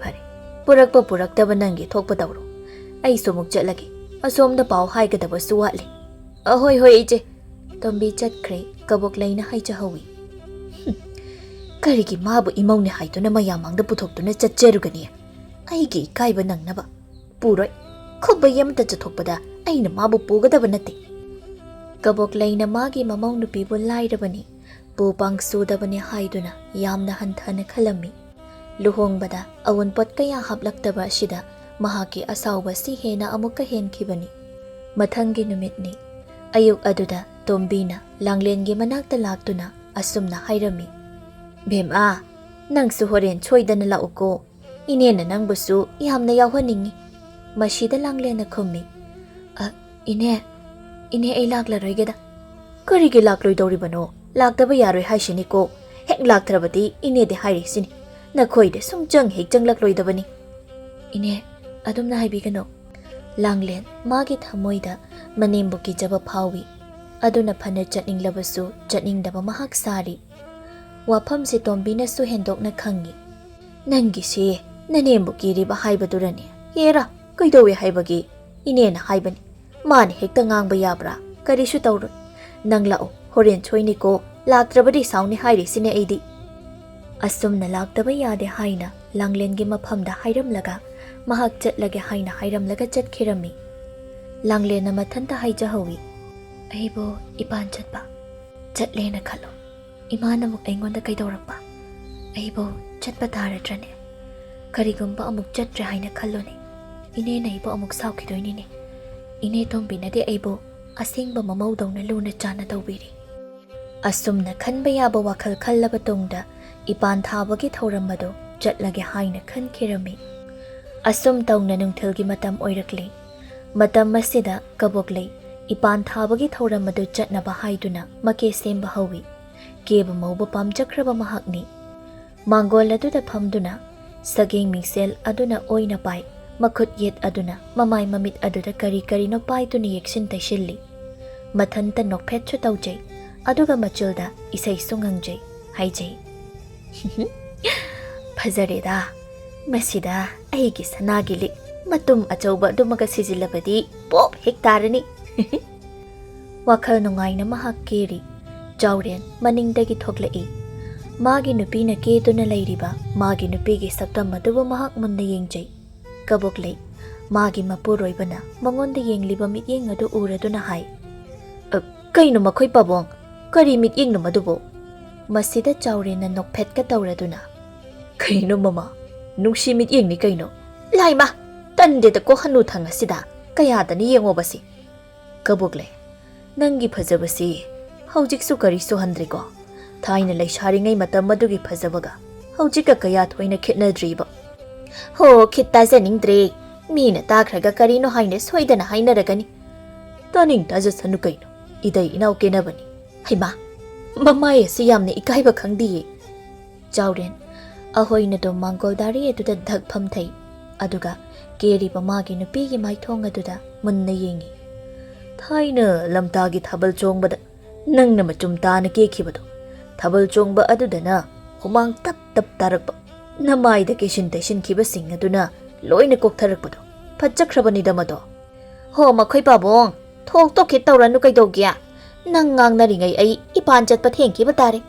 पुरक्तब नंगी थोकप तौरो अई सोमुक चलगे असोमदा पाव हाइगदबसु वाटले होय इचे तोम्बी चटख्रे कबोकलैना हाइचहौवी करिगी माबु इमौने हाइदुना मयामांगदा पुथोक्तुना चच्चरुगनि अइगी इकाइबा नंगनबा पुरोय खुब्बा यमता चथोकपदा अइना माबु पुगदबा नत्ते कबोकलैना मागी ममौ नुपीबु लाइरबनि पु पांगसुदबनि हाइदुना यामना हंथाना खलम्मी लुहोंगबदा अवनपत कया हापलक्तबा असिदा महाकी असाउबा सि हेना अमुक्का हेनखिबनि मथंगी नुमितनि अयुक अदुदा तोम्बीना लांगलेनगी मनाक्ता लाक्तुना असुमना हाइरमी भेमा नंगसु होरेन छोइदना लाउको इनेना नंगबुसु यामना यावहनिंगी मशीदा लांगलेना खुम्मी इने ए लाक्लारोइगेदा करिगे लाक्लोइदौरिबनो ꯂꯥꯛꯇꯕ ꯌꯥꯔꯣꯏ ꯍꯥꯏꯁꯤꯅꯤꯀꯣ ꯍꯦꯛ ꯂꯥꯛꯇ꯭ꯔꯕꯗꯤ ꯏꯅꯦꯗꯤ ꯍꯥꯏꯔꯤꯁꯤꯅꯤ ꯅꯈꯣꯏꯗ ꯁꯨꯝ ꯍꯦꯛ ꯆꯪꯂꯛꯂꯣꯏꯗꯕꯅꯤ ꯏꯅꯦ ꯑꯗꯨꯝꯅ ꯍꯥꯏꯕꯤꯒꯅꯣ ꯂꯥꯡꯂꯦꯟ ꯃꯥꯒꯤ ꯊꯃꯣꯏꯗ ꯃꯅꯦꯝꯕꯨ ꯀꯤꯖꯕ ꯐꯥꯎꯏ ꯑꯗꯨꯅ ꯐꯅ ꯆꯠꯅꯤꯡꯂꯕꯁꯨ ꯆꯠꯅꯤꯡꯗꯕ ꯃꯍꯥꯛ ꯁꯥꯔꯤ ꯋꯥꯐꯝꯁꯤ ꯇꯣꯝꯕꯤꯅꯁꯨ ꯍꯦꯟꯗꯣꯛꯅ ꯈꯪꯉꯤ ꯅꯪꯒꯤꯁꯤ ꯅꯅꯦꯝꯕꯨ ꯀꯤꯔꯤꯕ ꯍꯥꯏꯕꯗꯨꯔꯅꯤ ꯍꯦꯔꯥ ꯀꯩꯗꯧꯋꯦ ꯍꯥꯏꯕꯒꯤ ꯏꯅꯦꯅ ꯍꯥꯏꯕꯅꯤ ꯃꯥꯅ ꯍꯦꯛꯇ ꯉꯥꯡꯕ ꯌꯥꯕ꯭ꯔꯥ ꯀꯔꯤꯁꯨ ꯇꯧꯔꯣꯏ ꯅꯪ ꯂꯥꯛꯑꯣ ꯍꯣꯔꯦꯟ ꯁꯣꯏꯅꯤꯀꯣ ꯂꯥꯛꯇ꯭ꯔꯕꯗꯤ ꯁꯥꯎꯅꯤ ꯍꯥꯏꯔꯤꯁꯤꯅꯦ ꯑꯩꯗꯤ ꯑꯁꯨꯝꯅ ꯂꯥꯛꯇꯕ ꯌꯥꯗꯦ ꯍꯥꯏꯅ ꯂꯥꯡꯂꯦꯟꯒꯤ ꯃꯐꯝꯗ ꯍꯥꯏꯔꯝꯂꯒ ꯃꯍꯥꯛ ꯆꯠꯂꯒꯦ ꯍꯥꯏꯅ ꯍꯥꯏꯔꯝꯂꯒ ꯆꯠꯈꯤꯔꯝꯃꯤ ꯂꯥꯡꯂꯦꯟꯅ ꯃꯊꯟꯇ ꯍꯥꯏꯖꯍꯧꯏ ꯑꯩꯕꯨ ꯏꯄꯥꯟ ꯆꯠꯄ ꯆꯠꯂꯦꯅ ꯈꯜꯂꯣ ꯏꯃꯥꯅ ꯑꯃꯨꯛ ꯑꯩꯉꯣꯟꯗ ꯀꯩꯗꯧꯔꯛꯄ ꯑꯩꯕꯨ ꯆꯠꯄ ꯇꯥꯔꯗ꯭ꯔꯅꯦ ꯀꯔꯤꯒꯨꯝꯕ ꯑꯃꯨꯛ ꯆꯠꯇ꯭ꯔꯦ ꯍꯥꯏꯅ ꯈꯜꯂꯣꯅꯦ ꯏꯅꯦꯅ ꯑꯩꯕꯨ ꯑꯃꯨꯛ ꯁꯥꯎꯈꯤꯗꯣꯏꯅꯤꯅꯦ ꯏꯅꯦ ꯇꯣꯝꯕꯤꯅꯗꯤ ꯑꯩꯕꯨ ꯑꯁꯦꯡꯕ ꯃꯃꯧꯗꯧꯅ ꯂꯨꯅ ꯆꯥꯟꯅ ꯇꯧꯕꯤꯔꯤ ꯑꯁꯨꯝꯅ ꯈꯟꯕ ꯌꯥꯕ ꯋꯥꯈꯜ ꯈꯜꯂꯕ ꯇꯨꯡꯗ ꯏꯄꯥꯟ ꯊꯥꯕꯒꯤ ꯊꯧꯔꯝ ꯑꯗꯨ ꯆꯠꯂꯒꯦ ꯍꯥꯏꯅ ꯈꯟꯈꯤꯔꯝꯃꯤ ꯑꯁꯨꯝ ꯇꯧꯅ ꯅꯨꯡꯊꯤꯜꯒꯤ ꯃꯇꯝ ꯑꯣꯏꯔꯛꯂꯤ ꯃꯇꯝ ꯑꯁꯤꯗ ꯀꯕꯣꯛꯂꯩ ꯏꯄꯥꯟ ꯊꯥꯕꯒꯤ ꯊꯧꯔꯝ ꯑꯗꯨ ꯆꯠꯅꯕ ꯍꯥꯏꯗꯨꯅ ꯃꯀꯦ ꯁꯦꯝꯕ ꯍꯧꯏ ꯀꯦꯕ ꯃꯧꯕ ꯄꯥꯝꯖꯈ꯭ꯔꯕ ꯃꯍꯥꯛꯅꯤ ꯃꯥꯡꯒꯣꯜ ꯑꯗꯨꯗ ꯐꯝꯗꯨꯅ ꯁꯒꯦꯡ ꯃꯤꯡꯁꯦꯜ ꯑꯗꯨꯅ ꯑꯣꯏꯅ ꯄꯥꯏ ꯃꯈꯨꯠ ꯌꯦꯠ ꯑꯗꯨꯅ ꯃꯃꯥꯏ ꯃꯃꯤꯠ ꯑꯗꯨꯗ ꯀꯔꯤ ꯀꯔꯤꯅꯣ ꯄꯥꯏꯗꯨꯅ ꯌꯦꯛꯁꯤꯟ ꯇꯩꯁꯤꯜꯂꯤ ꯃꯊꯟꯇ ꯅꯣꯛꯐꯦꯠꯁꯨ ꯇꯧꯖꯩ ꯑꯗꯨꯒ ꯃꯆꯨꯜꯗ ꯏꯁꯩꯁꯨ ꯉꯪꯖꯩ ꯍꯥꯏꯖꯩ ꯐꯖꯔꯦꯗꯥ ꯃꯁꯤꯗ ꯑꯩꯒꯤ ꯁꯅꯥꯒꯤ ꯂꯤꯛ ꯃꯇꯨꯝ ꯑꯆꯧꯕ ꯑꯗꯨꯃꯒ ꯁꯤꯖꯤꯜꯂꯕꯗꯤ ꯄꯣꯞ ꯍꯦꯛ ꯇꯥꯔꯅꯤ ꯋꯥꯈꯜ ꯅꯨꯡꯉꯥꯏꯅ ꯃꯍꯥꯛ ꯀꯦꯔꯤ ꯆꯥꯎꯔꯦꯟ ꯃꯅꯤꯡꯗꯒꯤ ꯊꯣꯛꯂꯛꯏ ꯃꯥꯒꯤ ꯅꯨꯄꯤꯅ ꯀꯦꯗꯨꯅ ꯂꯩꯔꯤꯕ ꯃꯥꯒꯤ ꯅꯨꯄꯤꯒꯤ ꯁꯛꯇꯝ ꯑꯗꯨꯕꯨ ꯃꯍꯥꯛ ꯃꯨꯟꯅ ꯌꯦꯡꯖꯩ ꯀꯕꯣꯛꯂꯩ ꯃꯥꯒꯤ ꯃꯄꯨꯔꯣꯏꯕꯅ ꯃꯉꯣꯟꯗ ꯌꯦꯡꯂꯤꯕ ꯃꯤꯠꯌꯦꯡ ꯑꯗꯨ ꯎꯔꯗꯨꯅ ꯍꯥꯏ ꯀꯩꯅꯣ ꯃꯈꯣꯏ ꯄꯥꯕꯣꯡ ꯀꯔꯤ ꯃꯤꯠꯌꯦꯡꯅꯣ ꯃꯗꯨꯕꯨ ꯃꯁꯤꯗ ꯆꯥꯎꯔꯦꯟꯅ ꯅꯣꯛꯐꯦꯠꯀ ꯇꯧꯔꯗꯨꯅ ꯀꯩꯅꯣ ꯃꯃꯥ ꯅꯨꯡꯁꯤ ꯃꯤꯠꯌꯦꯡꯅꯤ ꯀꯩꯅꯣ ꯂꯥꯏꯃ ꯇꯟꯗꯦꯗꯀꯣ ꯍꯅꯨ ꯊꯪ ꯑꯁꯤꯗ ꯀꯌꯥꯗꯅꯤ ꯌꯦꯡꯉꯣꯕꯁꯤ ꯀꯕꯣꯛꯂꯩ ꯅꯪꯒꯤ ꯐꯖꯕꯁꯤ ꯍꯧꯖꯤꯛꯁꯨ ꯀꯔꯤꯁꯨ ꯍꯟꯗ꯭ꯔꯤꯀꯣ ꯊꯥꯏꯅ ꯂꯩꯁꯥꯔꯤꯉꯩ ꯃꯇꯝ ꯑꯗꯨꯒꯤ ꯐꯖꯕꯒ ꯍꯧꯖꯤꯛꯀ ꯀꯌꯥ ꯊꯣꯏꯅ ꯈꯦꯠꯅꯗ꯭ꯔꯤꯕ ꯍꯣ ꯈꯤꯠ ꯇꯥꯖꯅꯤꯡꯗ꯭ꯔꯦ ꯃꯤꯅ ꯇꯥꯈ꯭ꯔꯒ ꯀꯔꯤꯅꯣ ꯍꯥꯏꯅ ꯁꯣꯏꯗꯅ ꯍꯥꯏꯅꯔꯒꯅꯤ ꯇꯥꯅꯤꯡ ꯇꯥꯖꯁꯅꯨ ꯀꯩꯅꯣ ꯏꯗꯩ ꯏꯅꯥꯎ ꯀꯦꯅꯕꯅꯤ ꯍꯩꯃꯥ ꯃꯃꯥꯏ ꯑꯁꯤ ꯌꯥꯝꯅ ꯏꯀꯥꯏꯕ ꯈꯪꯗꯤꯌꯦ ꯆꯥꯎꯔꯦꯟ ꯑꯍꯣꯏꯅꯗꯣ ꯃꯥꯡꯒꯣꯜꯗꯥꯔꯤ ꯑꯗꯨꯗ ꯙꯛ ꯐꯝꯊꯩ ꯑꯗꯨꯒ ꯀꯦꯔꯤꯕ ꯃꯥꯒꯤ ꯅꯨꯄꯤꯒꯤ ꯃꯥꯏꯊꯣꯡ ꯑꯗꯨꯗ ꯃꯨꯟꯅ ꯌꯦꯡꯉꯤ ꯊꯥꯏꯅ ꯂꯝꯇꯥꯒꯤ ꯊꯥꯕꯜ ꯆꯣꯡꯕꯗ ꯅꯪꯅ ꯃꯆꯨꯝ ꯇꯥꯅ ꯀꯦꯈꯤꯕꯗꯣ ꯊꯥꯕꯜ ꯆꯣꯡꯕ ꯑꯗꯨꯗꯅ ꯍꯨꯃꯥꯡ ꯇꯞ ꯇꯞ ꯇꯥꯔꯛꯄ ꯅꯃꯥꯏꯗ ꯀꯦꯁꯤꯟ ꯇꯩꯁꯤꯟꯈꯤꯕꯁꯤꯡ ꯑꯗꯨꯅ ꯂꯣꯏꯅ ꯀꯣꯛꯊꯔꯛꯄꯗꯣ ꯐꯖꯈ꯭ꯔꯕꯅꯤꯗ ꯃꯗꯣ ꯍꯣ ꯃꯈꯣꯏ ꯄꯥꯕꯣꯡ ꯊꯣꯛ ꯇꯣꯛꯈꯤꯠ ꯇꯧꯔꯅꯨ ꯀꯩꯗꯧꯒꯦ ꯅꯪ ꯉꯥꯡꯅꯔꯤꯉꯩ ꯑꯩ ꯏꯄꯥꯟ ꯆꯠꯄ ꯊꯦꯡꯈꯤꯕ ꯇꯥꯔꯦ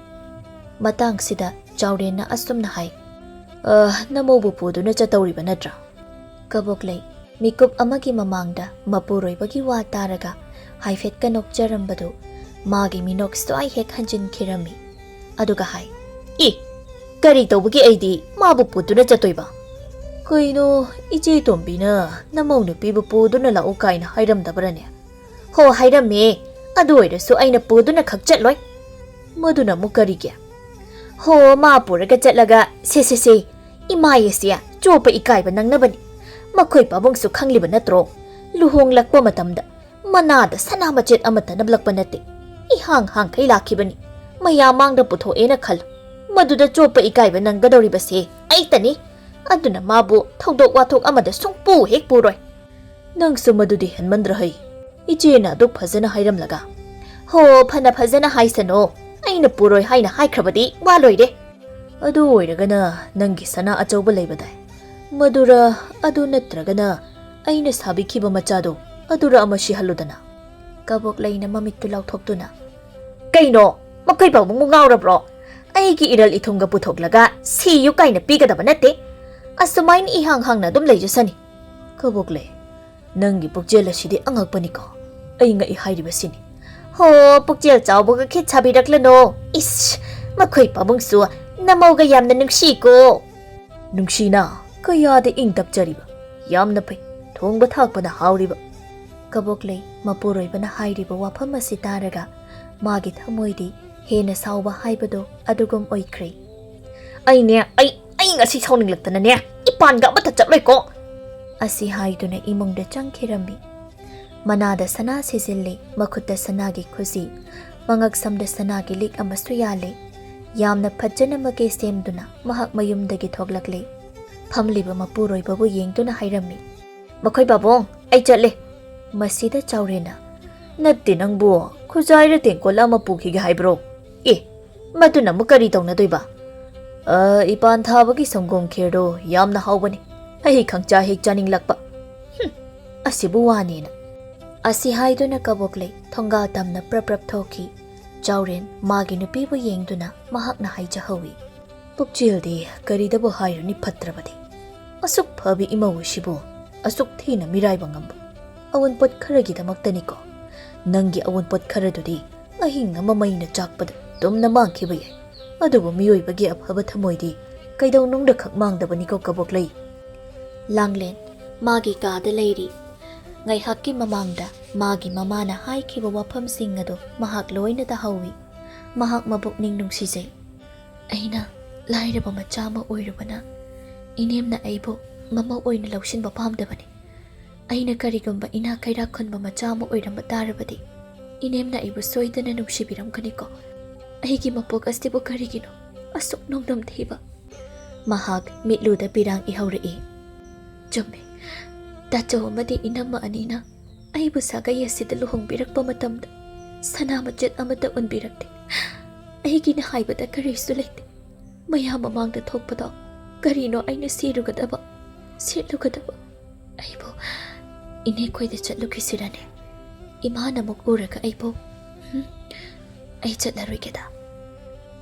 ꯃꯇꯥꯡꯁꯤꯗ ꯆꯥꯎꯔꯦꯟꯅ ꯑꯁꯨꯝꯅ ꯍꯥꯏ ꯅꯃꯧꯕꯨ ꯄꯨꯗꯨꯅ ꯆꯠꯇꯧꯔꯤꯕ ꯅꯠꯇ꯭ꯔꯥ ꯀꯕꯣꯛꯂꯩ ꯃꯤꯀꯨꯞ ꯑꯃꯒꯤ ꯃꯃꯥꯡꯗ ꯃꯄꯨꯔꯣꯏꯕꯒꯤ ꯋꯥ ꯇꯥꯔꯒ ꯍꯥꯏꯐꯦꯠꯀ ꯅꯣꯛꯆꯔꯝꯕꯗꯨ ꯃꯥꯒꯤ ꯃꯤꯅꯣꯛ ꯁ꯭ꯋꯥꯏ ꯍꯦꯛ ꯍꯟꯖꯤꯟꯈꯤꯔꯝꯃꯤ ꯑꯗꯨꯒ ꯍꯥꯏ ꯀꯔꯤ ꯇꯧꯕꯒꯤ ꯑꯩꯗꯤ ꯃꯥꯕꯨ ꯄꯨꯗꯨꯅ ꯆꯠꯇꯣꯏꯕ ꯀꯩꯅꯣ ꯏꯆꯦ ꯇꯣꯝꯕꯤꯅ ꯅꯃꯧ ꯅꯨꯄꯤꯕꯨ ꯄꯨꯗꯨꯅ ꯂꯥꯛꯎ ꯀꯥꯏꯅ ꯍꯥꯏꯔꯝꯗꯕ꯭ꯔꯅꯦ ꯍꯣ ꯍꯥꯏꯔꯝꯃꯦ ꯑꯗꯨ ꯑꯣꯏꯔꯁꯨ ꯑꯩꯅ ꯄꯨꯗꯨꯅ ꯈꯛ ꯆꯠꯂꯣꯏ ꯃꯗꯨꯅ ꯑꯃꯨꯛ ꯀꯔꯤꯒꯤ ꯍꯣ ꯃꯥ ꯄꯨꯔꯒ ꯆꯠꯂꯒ ꯁꯦ ꯏꯃꯥꯏ ꯑꯁꯤ ꯆꯣꯞꯄ ꯏꯀꯥꯏꯕ ꯅꯪꯅꯕꯅꯤ ꯃꯈꯣꯏ ꯄꯥꯕꯨꯡꯁꯨ ꯈꯪꯂꯤꯕ ꯅꯠꯇ꯭ꯔꯣ ꯂꯨꯍꯣꯡꯂꯛꯄ ꯃꯇꯝꯗ ꯃꯅꯥꯗ ꯁꯅꯥ ꯃꯆꯦꯠ ꯑꯃꯠꯇ ꯅꯞꯂꯛꯄ ꯅꯠꯇꯦ इहांग हांखै लाखिबनी मयाम मांगदा पुथोएना खल मदुदा चोपा इकाइबा नंगदौरिबसे अइतनी अदुना माबु थौदोक वाथोक अमदा सुंगपु हेक पुरोय नंगसु मदुदि हेनमंद्र है इचेना दुक फजना हाइरमलगा हो फना फजना हाइसनो अइना पुरोय हाइना हाइख्रबदि वा लोइरे अदु ओइरगना नंगी सना अचौबा लेबदाय मदुरा अदु नत्रगना अइना साबिखिबा मचादो अदुरा अमसी हल्लुदना कबोक लैना ममित्तु लाउथोक्तुना कइनो मखै पाउमु गाउरब्रो अइगी इरल इथुंगा पुथोक्लगा सियु काइना पिगदबा नते असुमाइन इहांग हांगना दुम लैजसनी कबोक ले नंगी पुक्जेल असिदि अंगकपनिको अइंगा इ हाइरिबसिनी हो पुक्जेल चाउबगा खित छाबिरक्लनो इस मखै पाबुंगसु नमौगा यामना नुंगसिको नुंगसिना कयादे इंग तपचरिबा यामना फै थोंगबा थाकपना हाउरिबा कबोकले मपुरोइबना हाइरिबा वाफम असि तारगा मागी थमोइदि हेना साउबा हाइबदो अदुगुम ओइख्रे अइने अइ ngasi साउनिंगलक्तनाने इपानगा अमता चटलोइको असि हाइदुना इमुंगदा चंगखिरम्बी मनादा सना सिजिल्ले मखुत्ता सनागी खुसी Mangak samda sanagi lik amasu yale. Yamna phajjana make semduna mahak mayumdagi thoglakle. Phamliba mapuroi babu yengduna hairami. Makhoi babong, ai chatle. Masida chaurena. Natti nangbu khujaira tengkol ama pukhiga haibro. Maduna mukari tawnadoiba. Ipan thabagi samgom kherdo yamna hawbani. Ai khangcha hek chaninglakpa. Asibu wanina. Asi haiduna kaboklei thonga tamna praprap thoki. Chauren magi nupibu yengduna mahakna haijahawi. Pukchildi karidabu hairani phatrabadi. Asuk phabi imawushibu asuk thina miraiba ngambu. Awunpot kharagidamaktani ko. Nangi awunpot kharadudi ahinga mamaina chakpada tumna mangkhiba yai. Adubu miyoibagi afhaba thamoidi kaidau nungda khak mangdabani ko kaboklei. Langlen magi kaada leiri. Ngai hakki mamangda magi mamana haikhiba wafamsing ado mahak loina tahawi. Mahak mabukning nungsijai. Aina lairaba machama oirabana. Inemna aibo mama oina laushinba pamdabani. Aina karigumba ina kaira khunba machama oiramba tarabadi. Inemna aibo soidana nungsibiramkaniko. Aigi mapok astibo karigino asuk nongdam thiba. Mahak mitluda pirang ihaurai. Jumme. Dacho amadi inama anina aibu sagay asida luhongbirakpa matamda sanamachet amata unbirakte. Aigi na haibada karisu lete. Maya mamangda thokpada karino aina sirugadaba. Aibo ine koida chatlukisirane. Imana mukuraga aibo. Ai chatlaroigeda.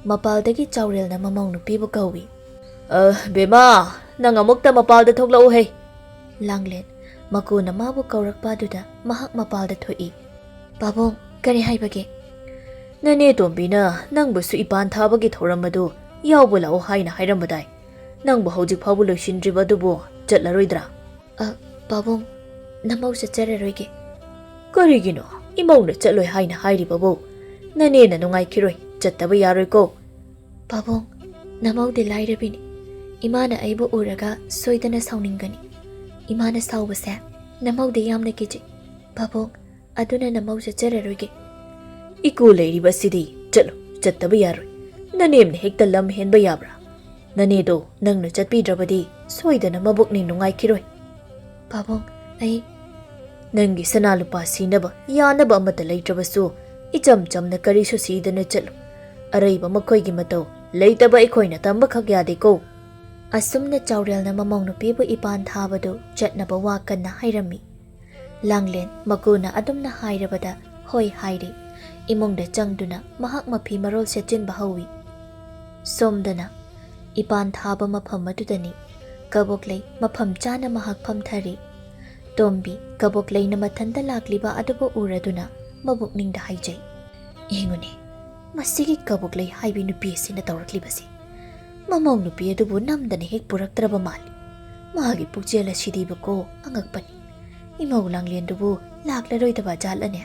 Mapaldagi chaurelna mamang nupibu kawi. Bema nang amukta mapalda thoklau hai. Langlen makuna mabu kaurakpaduda mahak mapalda thoi. Babong kari haibage. Nane tombina nangbusu ipan thabagi thoramadu yawbu lao haina hairambadai. Nangbu hojik phabu loisindribadubu chatlaroidra. Babong namau chachareroige. Karigino imauna chatloi haina hairibabu. Nane na nungai kiroi chattaba yaroi ko. Babong namau de lairabini. Imana aibu uraga soidana sauningani. Imana saubase namau de yamna kiji. Babong aduna namau chachareroige. Iku leiribasidi chatlo chattaba yaroi. Nanemna hekta lam henba yabra. Nanedo nangna chatpidrabadi soidana mabukni nungai kiroi. Babong ai nangi sanalupa sinaba yanaba amata leitrabasu icham chamna karisu sidana chalo. Araiba makoigi matau leitaba ikhoina tamba khak yade ko. Asumna chaurelna mamong nupibu ipan thabadu chatnaba wakanna hairami. Langlen makuna adumna hairabada hoi hairi. Imongda changduna mahak mapi marol sechin bahawi. Somdana ipan thaba mafam madudani. Kaboklei mafam chana mahak pamthari. Tombi kaboklei na mathanda lakliba adubo uraduna mabukningda haijai. Inguni masigi kaboklei haibi nupi sina tawraklibasi. Mamong nupi adubo namdani hek puraktraba mali. Mahagi pukjela sidiba ko angakpani. Imaw langlen dubo laklaroidaba jalane.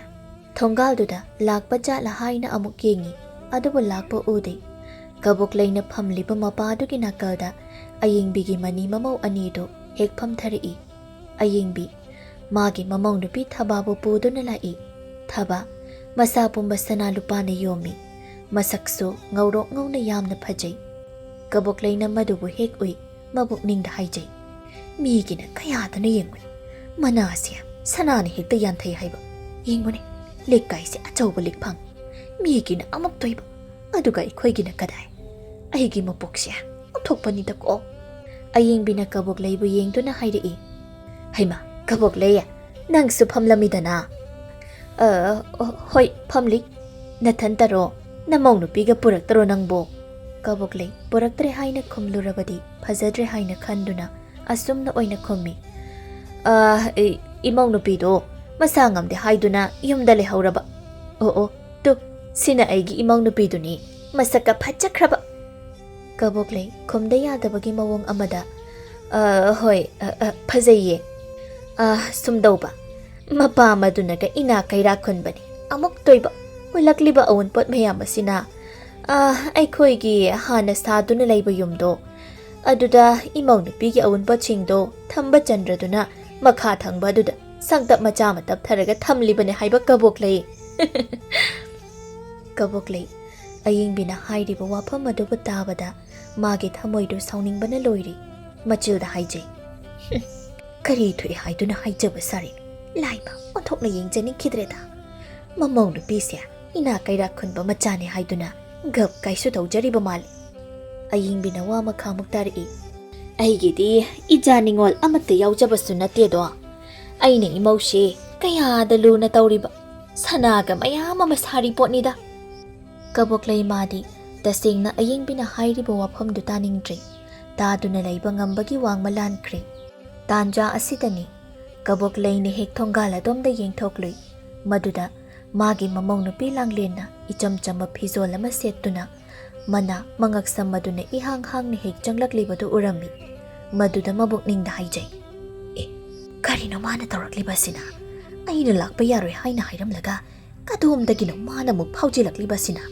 Thonggalduda lakpa jala haina amuk yengi adubo lakpa ude. Kaboklei na phamliba mapadugi nakalda ayingbigi mani mamaw anido hek phamthari. Ayingbi magi mamong nupi thababu pudo na lai. Thaba masa pumba sana lupa na yomi. Masakso ngawrok ngaw na yam na phajay. Kaboklay na madubo hek uy mabukning da haijay. Migi na kayata na yengun. Manasya sana ni hekta yantay hayba. Yengun likay si achawba likpang. Migi na amok toyba. Aduga ikoy ginakaday. Ayigi mapuksya. Uthokpa nida ko. Ayingbi na kaboklay bu yengdo na hayri. Hayma kaboklay nang suphamlamida na. Hoy phamli nathantaro namong nupiga puraktaro nangbo. Kaboklei puraktre haina khumlurabadi phajadre haina khanduna asumna oina khummi. Imong nupido masangamde haiduna yumda lehauraba. Tu sina aigi imong nupiduni masaka phachakhraba. Kaboklei khumda yadabagi mawong amada. Hoy phajaye. Sumdauba. Mapa maduna ka ina kaira khunbani. Amok toiba. Ulakliba awun pot mayam asina. Aikoigi hana saduna laiba yumdo. Aduda imaw nupigi awun pot chingdo thamba chandraduna makha thangba aduda sangtap macha matap tharaga thamlibane haiba kaboklei. Kaboklei ayingbina hairiba wafam adubu tabada magi thamoidu sauningbana loiri machilda haijai kari thui haiduna haijaba sari laiba onthokna yengjani khidreda mamau nupisia ina kaira khunba machane haiduna gap kaisu tawjariba mali ayingbina wa makhamuk tari aigidi ijaningol amate yaujabassu natedo aine imaushi kayada luna tawriba sanaga mayama masari potnida Kaboklei madi tasingna ayingbina hairiba wafamdu taningdri taduna leiba ngambagi wangma lankri tanja asidani Kaboklei ni hek thongala domda yengthoklui maduda magi mamau nupi langlena ichamchama phizol ama settuna mana mangaksam maduna ihang hang ni hek changlaklibadu urami maduda mabukningda haijai karino mana tawraklibasina aina lakpa yaroi haina hairamlaga kadumdagino mana muk phaujilaklibasina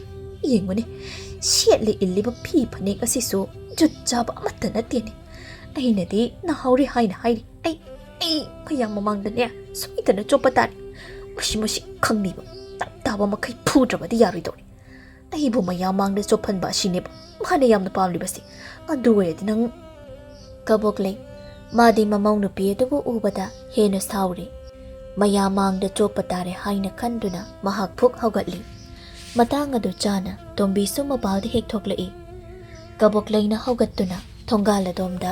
yengmani sietli illiba phi phanek asisu jutjaba amatta natene ainadi nahauri haina hairi ai mayang mamangdane soitana chopatari mushi khangniba taba makai phudrabadi yaroi dori aibu mayamangda chophanba sineba mana yamna pamlibasi adu wedi nang Kaboklei madi mamau nupi adubu ubada hena sauri mayamangda chopatare haina khanduna mahak phuk haugatli matang adu chana tombi suma baldi hek thoklai Kaboklei na haugattuna thongala domda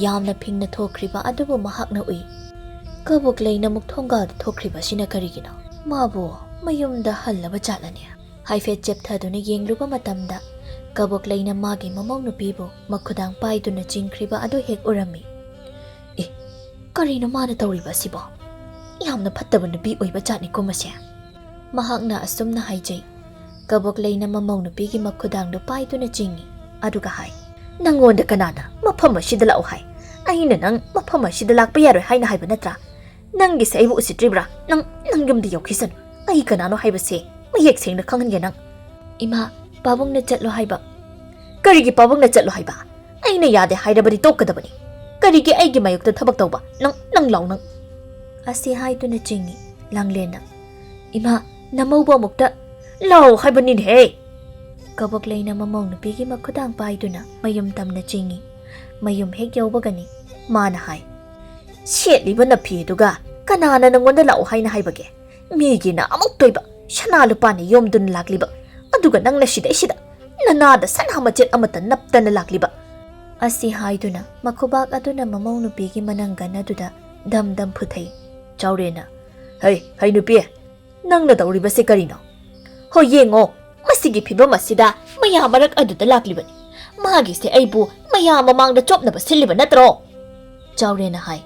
yamna phingna thokriba adubu mahakna ui Kaboklei na muk thongal thokriba sina karigina mabu mayumda hallaba chalane haifet chepthaduna yengluba matamda Kaboklei na magi mamau nupibu makhudang paiduna chingkriba adu hek urami karino mana tawriba sibo yamna phattaba nupi oiba chani komase mahakna asumna haijai Kaboklei na mamau nupigi makhudang do paiduna chingi aduga hai nangonda kanana mafam asida lau hai aina nang mafam asida lakpa yaroi haina haiba natra nangi se aibu usitribra nang yumdi yokhisan ai kanano haibase mayek sengna khanghange nang ima pabung na chatlo haiba karigi pabung na chatlo haiba aina yade hairabadi tokkadabani karigi aigi mayukta thabak tawba nang law nang asi haiduna chingi langlena ima namauba mukta law haibani he Kaboklei na mamau nupigi makhudang paiduna mayum tamna chingi mayum hek yawbagani mana hai sietliba na phiduga kanana nangonda law haina haibage migi na amuk toiba shana lupani yomdun lakliba aduga nangna sida nanada sanhamachet amata naptana lakliba asi haiduna makhubak aduna mamau nupigi manangan aduda dam phuthai chaurena hai nupi nangna tawribase karino ho yengo masigi phibam asida maya marak aduda laklibani magi se aibu maya mamangda chopnaba siliba natro chaurena hai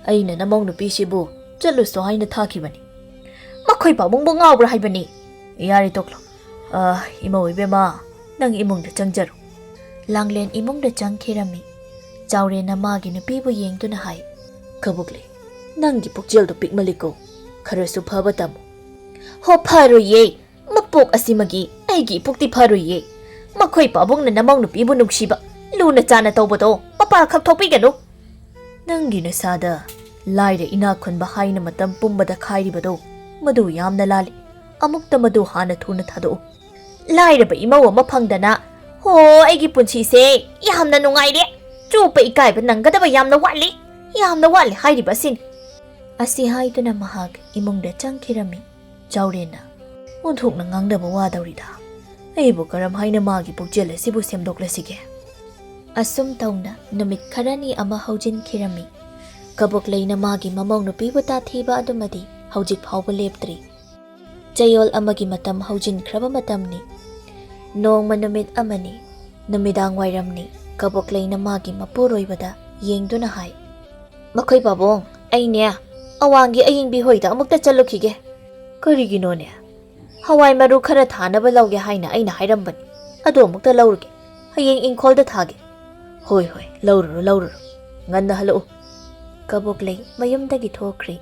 aina namong nupi sibu chalu so haina thakibani makhoi pabung ngawbra haibani yari toklo ima oibema nang imungda changjaru langlen imungda changkhirami chaurena magi nupibu yengtuna hai Kaboklei nangi pukjel do pikmaliko kharasu phaba tam ho pharu ye mapok asimagi aigi pukti pharu ye makhoi pabung na namong nupibu nungsiba luna chana tawbado papa khak thokpiganu nangi na sada laire ina khunba haina matam pumbada khairibado madu yamna lali amukta madu hana thuna thado laire ba imawa mafangdana ho aigi punchi se yamna nungaire chupa ikai ba nangadaba yamna wali hairiba sin asi haiduna mahak imungda changkhirami chaurena onthokna ngangdaba wadawrida aibu karam haina magi pukjel asibu semdoklesige asum tauna numit kharani ama haujin khirami Kaboklei na magi mamau nupibu ta thiba adumadi haujik phawba leptri chayol amagi matam haujin khraba matamni nongma numit amani numidang wairamni Kaboklei na magi mapuroibada yengduna hai makhoi babong aine awangi ayingbi hoida amukta chalukhige karigino ne hawai maru khara thanaba lawge haina aina hairambani ado amukta lawruge hayeng ingkholda thage hoi lawru nganna halu Kaboklei mayumdagi thokri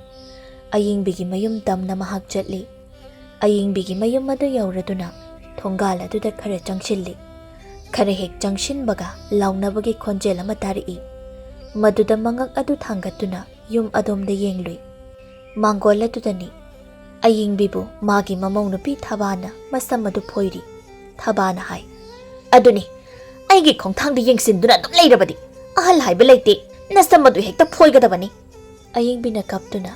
ayingbigi mayum tamna mahak chatli ayingbigi mayum adu yauraduna thongal aduda khara changshilli khara hek changshinbaga lawnabagi khonjel ama tari maduda mangak adu thangatuna yum adomda yenglui mangol adudani ꯑꯌꯤꯡꯕꯤꯕꯨ ꯃꯥꯒꯤ ꯃꯃꯧ ꯅꯨꯄꯤ ꯊꯕꯥꯅ ꯃꯁꯝ ꯑꯗꯨ ꯐꯣꯏꯔꯤ꯫ ꯊꯕꯥꯅ ꯍꯥꯏ, ꯑꯗꯨꯅꯤ ꯑꯩꯒꯤ ꯈꯣꯡꯊꯥꯡꯗ ꯌꯦꯡꯁꯤꯟꯗꯨꯅ ꯑꯗꯨꯝ ꯂꯩꯔꯕꯗꯤ ꯑꯍꯜ ꯍꯥꯏꯕ ꯂꯩꯇꯦ, ꯅꯁꯝ ꯑꯗꯨ ꯍꯦꯛꯇ ꯐꯣꯏꯒꯗꯕꯅꯤ꯫ ꯑꯌꯤꯡꯕꯤꯅ ꯀꯞꯇꯨꯅ,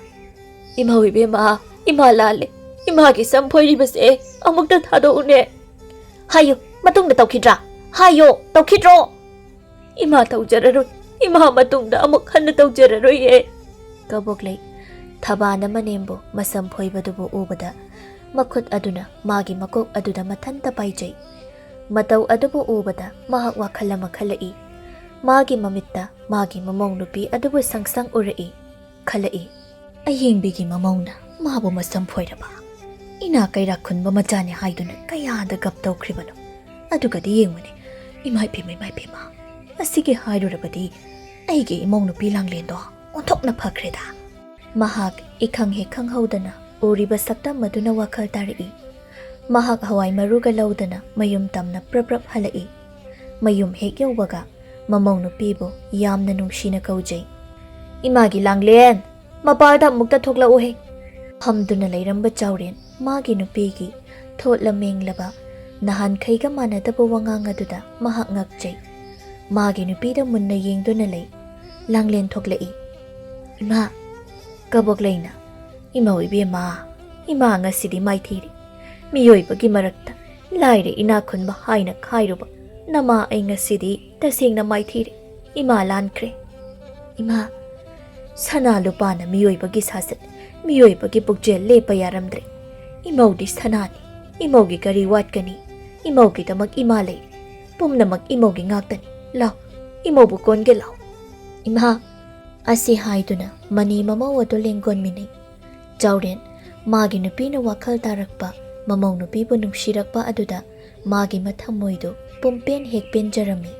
ꯏꯃꯧ ꯏꯕꯦꯝꯃ, ꯏꯃꯥ ꯂꯥꯜꯂꯦ, ꯏꯃꯥꯒꯤ ꯁꯝ ꯐꯣꯏꯔꯤꯕꯁꯦ ꯑꯃꯨꯛꯇ ꯊꯥꯗꯣꯛꯎꯅꯦ꯫ ꯍꯥꯏꯌꯨ, ꯃꯇꯨꯡꯗ ꯇꯧꯈꯤꯗ꯭ꯔꯥ? ꯍꯥꯏꯌꯣ, ꯇꯧꯈꯤꯗ꯭ꯔꯣ? ꯏꯃꯥ ꯇꯧꯖꯔꯔꯣꯏ, ꯏꯃꯥ ꯃꯇꯨꯡꯗ ꯑꯃꯨꯛ ꯍꯟꯅ ꯇꯧꯖꯔꯔꯣꯏꯌꯦ꯫ ꯀꯕꯣꯛꯂꯩ ꯊꯕꯥꯅ ꯃꯅꯦꯝꯕꯨ ꯃꯁꯝ ꯐꯣꯏꯕꯗꯨꯕꯨ ꯎꯕꯗ ꯃꯈꯨꯠ ꯑꯗꯨꯅ ꯃꯥꯒꯤ ꯃꯀꯣꯛ ꯑꯗꯨꯗ ꯃꯊꯟꯇ ꯄꯥꯏꯖꯩ꯫ ꯃꯇꯧ ꯑꯗꯨꯕꯨ ꯎꯕꯗ ꯃꯍꯥꯛ ꯋꯥꯈꯜ ꯑꯃ ꯈꯜꯂꯛꯏ꯫ ꯃꯥꯒꯤ ꯃꯃꯤꯠꯇ ꯃꯥꯒꯤ ꯃꯃꯧ ꯅꯨꯄꯤ ꯑꯗꯨꯕꯨ ꯁꯪꯁꯪ ꯎꯔꯛꯏ꯫ ꯈꯜꯂꯛꯏ, ꯑꯌꯦꯡꯕꯤꯒꯤ ꯃꯃꯧꯅ ꯃꯥꯕꯨ ꯃꯁꯝ ꯐꯣꯏꯔꯕ, ꯏꯅꯥ ꯀꯩꯔꯥꯛ ꯈꯨꯟꯕ ꯃꯆꯥꯅꯤ ꯍꯥꯏꯗꯨꯅ ꯀꯌꯥꯗ ꯒꯞ ꯇꯧꯈ꯭ꯔꯤꯕꯅꯣ? ꯑꯗꯨꯒꯗꯤ ꯌꯦꯡꯉꯨꯅꯦ, ꯏꯃꯥꯏꯄꯦꯝꯃ ꯏꯃꯥꯏꯄꯦꯝꯃ, ꯑꯁꯤꯒꯤ ꯍꯥꯏꯔꯨꯔꯕꯗꯤ ꯑꯩꯒꯤ ꯏꯃꯧ ꯅꯨꯄꯤ ꯂꯥꯡꯂꯦꯟꯗꯣ ꯑꯣꯟꯊꯣꯛꯅ ꯐꯈ꯭ꯔꯦꯗ꯫ ꯃꯍꯥꯛ ꯏꯈꯪ ꯍꯦꯛ ꯈꯪꯍꯧꯗꯅ ꯎꯔꯤꯕ ꯁꯛꯇꯝ ꯑꯗꯨꯅ ꯋꯥꯈꯜ ꯇꯥꯔꯛꯏ꯫ ꯃꯍꯥꯛ ꯍꯋꯥꯏ ꯃꯔꯨꯒ ꯂꯧꯗꯅ ꯃꯌꯨꯝ ꯇꯝꯅ ꯄ꯭ꯔꯞ ꯍꯜꯂꯛꯏ꯫ ꯃꯌꯨꯝ ꯍꯦꯛ ꯌꯧꯕꯒ ꯃꯃꯧ ꯅꯨꯄꯤꯕꯨ ꯌꯥꯝꯅ ꯅꯨꯡꯁꯤꯅ ꯀꯧꯖꯩ꯫ ꯏꯃꯥꯒꯤ ꯂꯥꯡꯂꯦꯟ, ꯃꯄꯥꯗ ꯑꯃꯨꯛꯇ ꯊꯣꯛꯂꯛꯎꯍꯦ꯫ ꯐꯝꯗꯨꯅ ꯂꯩꯔꯝꯕ ꯆꯥꯎꯔꯦꯟ ꯃꯥꯒꯤ ꯅꯨꯄꯤꯒꯤ ꯊꯣꯠꯂ ꯃꯦꯡꯂꯕ ꯅꯍꯥꯟꯈꯩꯒ ꯃꯥꯟꯅꯗꯕ ꯋꯥꯉꯥꯡ ꯑꯗꯨꯗ ꯃꯍꯥꯛ ꯉꯛꯆꯩ꯫ ꯃꯥꯒꯤ ꯅꯨꯄꯤꯗ ꯃꯨꯟꯅ ꯌꯦꯡꯗꯨꯅ ꯂꯩ꯫ ꯂꯥꯡꯂꯦꯟ ꯊꯣꯛꯂꯛꯏ꯫ ꯏꯃꯥ, ꯀꯕꯣꯛꯂꯩꯅ, ꯏꯃꯧ ꯏꯕꯦꯝꯃ, ꯏꯃꯥ ꯉꯁꯤꯗꯤ ꯃꯥꯏꯊꯤꯔꯦ꯫ ꯃꯤꯑꯣꯏꯕꯒꯤ ꯃꯔꯛꯇ ꯂꯥꯏꯔ ꯏꯅꯥꯛ ꯈꯨꯟꯕ ꯍꯥꯏꯅ ꯈꯥꯏꯔꯨꯕ ꯅꯃꯥ ꯑꯩ ꯉꯁꯤꯗꯤ ꯇꯁꯦꯡꯅ ꯃꯥꯏꯊꯤꯔꯦ꯫ ꯏꯃꯥ ꯂꯥꯟꯈ꯭ꯔꯦ꯫ ꯏꯃꯥ, ꯁꯅꯥ ꯂꯨꯄꯥꯅ ꯃꯤꯑꯣꯏꯕꯒꯤ ꯁꯥꯖꯠ, ꯃꯤꯑꯣꯏꯕꯒꯤ ꯄꯨꯛꯆꯦꯜ ꯂꯦꯞꯄ ꯌꯥꯔꯝꯗ꯭ꯔꯦ꯫ ꯏꯃꯧꯗꯤ ꯁꯅꯥꯅꯤ, ꯏꯃꯧꯒꯤ ꯀꯔꯤ ꯋꯥꯠꯀꯅꯤ? ꯏꯃꯧꯒꯤꯗꯃꯛ ꯏꯃꯥ ꯂꯩ, ꯄꯨꯝꯅꯃꯛ ꯏꯃꯧꯒꯤ ꯉꯥꯛꯇꯅꯤ꯫ ꯂꯥꯎ, ꯏꯃꯧꯕꯨ ꯀꯣꯟꯒꯦ ꯂꯥꯎ꯫ ꯏꯃꯥ, ꯑꯁꯤ ꯍꯥꯏꯗꯨꯅ ꯃꯅꯦ ꯃꯃꯧ ꯑꯗꯨ ꯂꯦꯡꯒꯣꯟꯃꯤꯟꯅꯩ꯫ ꯆꯥꯎꯔꯦꯟ ꯃꯥꯒꯤ ꯅꯨꯄꯤꯅ ꯋꯥꯈꯜ ꯇꯥꯔꯛꯄ, ꯃꯃꯧ ꯅꯨꯄꯤꯕꯨ ꯅꯨꯡꯁꯤꯔꯛꯄ ꯑꯗꯨꯗ ꯃꯥꯒꯤ ꯃꯊꯃꯣꯏꯗꯨ ꯄꯨꯝꯄꯦꯟ ꯍꯦꯛ ꯄꯦꯟꯖꯔꯝꯃꯤ꯫